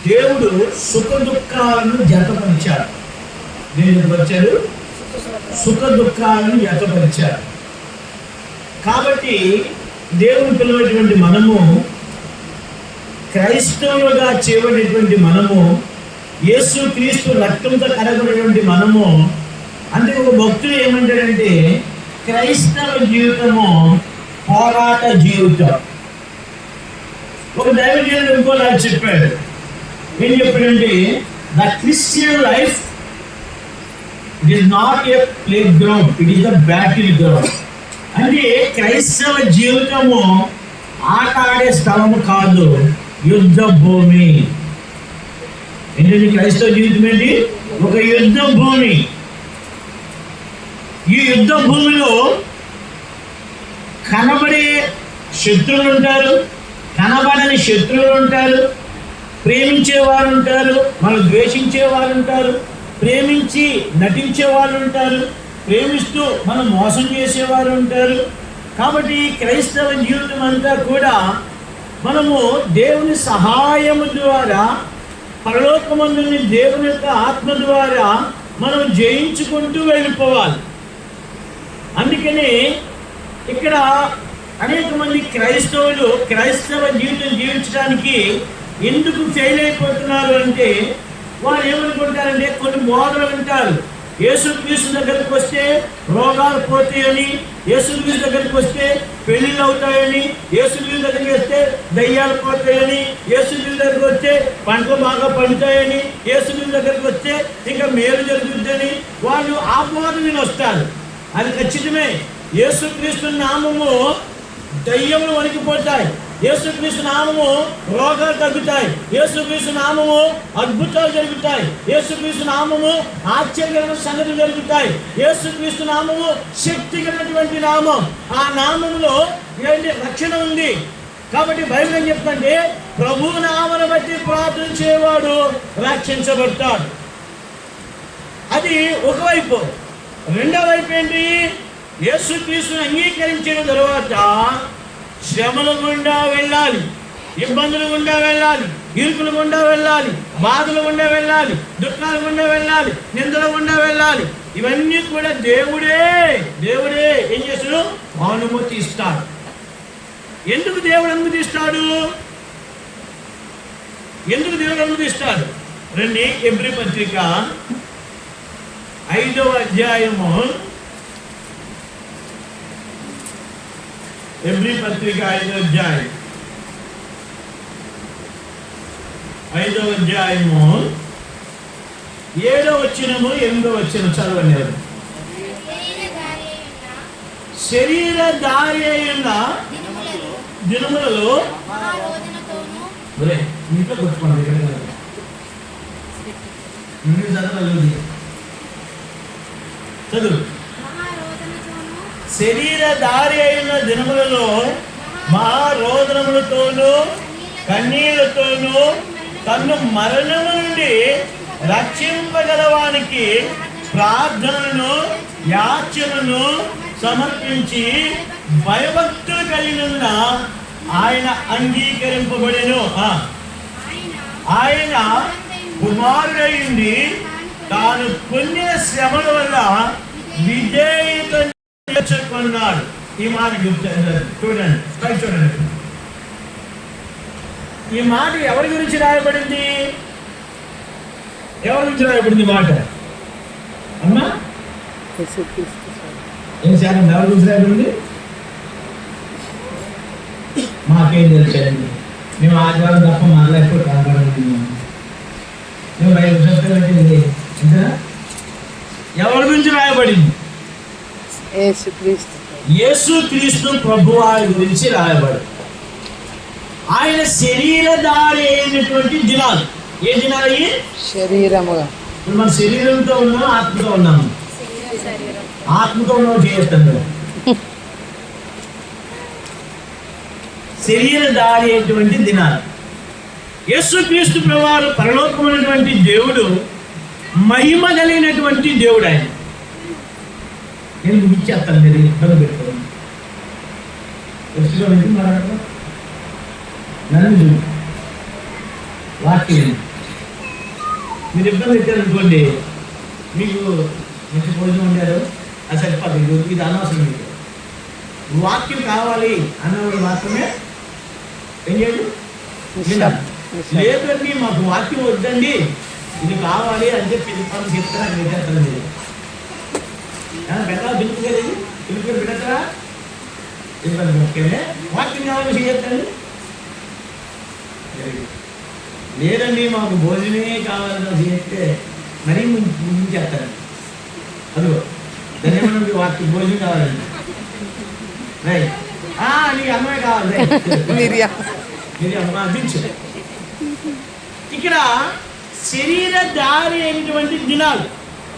దేవుడు సుఖ దుఃఖాలను జతపరిచాడు. దేవుడు వచ్చాడు, సుఖ దుఃఖాలను జతపరిచాడు. కాబట్టి దేవుని పిలువటువంటి మనము, క్రైస్తవులుగా చేయబడినటువంటి మనము, యేసు క్రీస్తు రక్తంతో కడగబడినటువంటి మనము, అందుకే ఒక భక్తుడు ఏమంటాడంటే క్రైస్తవ జీవితము పోరాట జీవితం. ఒక దైవజనుడు ఇంకోలా చెప్పాడు. ఏం చెప్పాడంటే the Christian life it is not a play ground, it is the battle ground. అంటే క్రైస్తవ జీవితము ఆట ఆడే స్థలము కాదు, యుద్ధ భూమి. ఏంటంటే క్రైస్తవ జీవితం ఏంటి? ఒక యుద్ధ భూమి. ఈ యుద్ధ భూమిలో కనబడే శత్రువులు ఉంటారు, కనబడని శత్రువులు ఉంటారు, ప్రేమించే వారు ఉంటారు, మనం ద్వేషించే వారు ఉంటారు, ప్రేమించి నటించే వాళ్ళు ఉంటారు, ప్రేమిస్తూ మనం మోసం చేసేవారు ఉంటారు. కాబట్టి క్రైస్తవ జీవితం అంతా కూడా మనము దేవుని సహాయము ద్వారా, పరలోకమందుని దేవుని యొక్క ఆత్మ ద్వారా మనం జయించుకుంటూ వెళ్ళిపోవాలి. అందుకని ఇక్కడ అనేక మంది క్రైస్తవులు క్రైస్తవ జీవితం జీవించడానికి ఎందుకు ఫెయిల్ అయిపోతున్నారు అంటే, వారు ఏమనుకుంటారంటే కొన్ని బోధలు వింటారు. యేసుక్రీస్తు దగ్గరికి వస్తే రోగాలు పోతాయని, యేసుక్రీస్తు దగ్గరికి వస్తే పెళ్ళిళ్ళు అవుతాయని, యేసుక్రీస్తు దగ్గరికి వస్తే దయ్యాలు పోతాయని, యేసుక్రీస్తు దగ్గరికి వస్తే పంటలు బాగా పండుతాయని, యేసుక్రీస్తు దగ్గరికి వస్తే ఇంకా మేలు జరుగుతుందని వాళ్ళు ఆ బోధ విని వస్తారు. అది ఖచ్చితమే. యేసుక్రీస్తు నామము దయ్యములు వణికిపోతాయి, యేసుక్రీస్తు నామము రోగాలు తగ్గుతాయి, యేసుక్రీస్తు నామము అద్భుతాలు జరుగుతాయి, యేసుక్రీస్తు నామము ఆశ్చర్యకరమైన సంగతులు జరుగుతాయి. యేసుక్రీస్తు నామము శక్తి కలిగినటువంటి నామం. ఆ నామములో ఏంటి? రక్షణ ఉంది. కాబట్టి బైబిల్ ఏం చెప్తుంటే ప్రభు నామను బట్టి ప్రార్థన చేయవాడు రక్షించబడతాడు. అది ఒకవైపు. రెండో వైపు ఏంటి? యేసుక్రీస్తుని అంగీకరించిన తరువాత శ్రమల గుండా వెళ్ళాలి, ఇబ్బందులు గుండా వెళ్ళాలి, ఇరుకుల గుండా వెళ్ళాలి, బాధల గుండా వెళ్ళాలి, దుఃఖాల గుండా వెళ్ళాలి, నిందల గుండా వెళ్ళాలి. ఇవన్నీ కూడా దేవుడే ఏం చేస్తాడు? అనుమతి ఇస్తాడు. ఎందుకు దేవుడు అనుమతిస్తాడు? ఎందుకు దేవుడు అనుమతిస్తాడు? రండి, ఎబ్రీ పత్రిక 5వ అధ్యాయము, ఎబ్రీ పత్రిక 5వ అధ్యాయం 7వ వచనము 8వ వచనం చదవండి. శరీర దారి అయిన దినములలో ఇంట్లో కొట్టుకోండి, చదువు. శరీర దారి అయిన దినములలో మహారోదనములతోనూ కన్నీళ్లతోనూ తన్ను మరణము నుండి రక్షింపగలవానికి ప్రార్థనను యాచనను సమర్పించి భయభక్తులు కలిగిన ఆయన అంగీకరింపబడెను. ఆయన కుమారుడైంది తాను పొందిన శ్రమల వల్ల విజేత నేర్చుకున్నాడు. ఈ మాట చూడండి. ఈ మాట ఎవరి గురించి రాయబడింది? ఎవరి గురించి రాయబడింది మాట? అమ్మా ఏం శాతం ఎవరి గురించి రాయబడింది? మాకేం తెలుసండి, మేము ఆదివారం తప్ప మాట్లాడుకో కాపాడుతుంది. మేము బయట చూస్తే ఎవరి గురించి రాయబడింది? యేసుక్రీస్తు ప్రభువారి గురించి రాయబడింది. ఆయన శరీరధారి అయినటువంటి దినాలు. ఏ దినాలు అయ్యి? శరీరముగా. ఇప్పుడు మన శరీరంతో ఉన్నాము, ఆత్మతో ఉన్నాము. ఆత్మతో ఉన్నాము చేస్తాను. శరీరధారి అయినటువంటి దినాలు. యేసుక్రీస్తు ప్రభువారు పరలోకమైనటువంటి దేవుడు, మహిమ కలిగినటువంటి దేవుడు. ఆయన నేను ఇచ్చేస్తాను, మీరు ఇబ్బంది పెట్టుకోండి. నన్ను వాక్యం మీరు ఇబ్బంది పెట్టారనుకోండి, మీకు మంచి భోజనం ఉండారు అది సరిపోతుంది, ఇది అనవసరం. మీకు వాక్యం కావాలి అన్నవాడు మాత్రమే ఏం చేయడు, లేదండి మాకు వాక్యం వద్దండి ఇది కావాలి అని చెప్పి పనులు చెప్తే నాకు విద్యార్థులు లేదు పెద్ద దింపు కదా, దింపు పెడతారా ఇబ్బంది ముఖ్యమే. వాక్యం కావాలి చెప్తాను, లేదండి మాకు భోజనమే కావాలని చెప్తే మరీ ముందు చేస్తారండి. అదిగో దాని ఏమన్నా వాక్యం భోజనం కావాలండి, రైట్ నీకు అమ్మాయి కావాలి, మీరు అమ్మ దించు. ఇక్కడ శరీరధారి అయినటువంటి దినాలు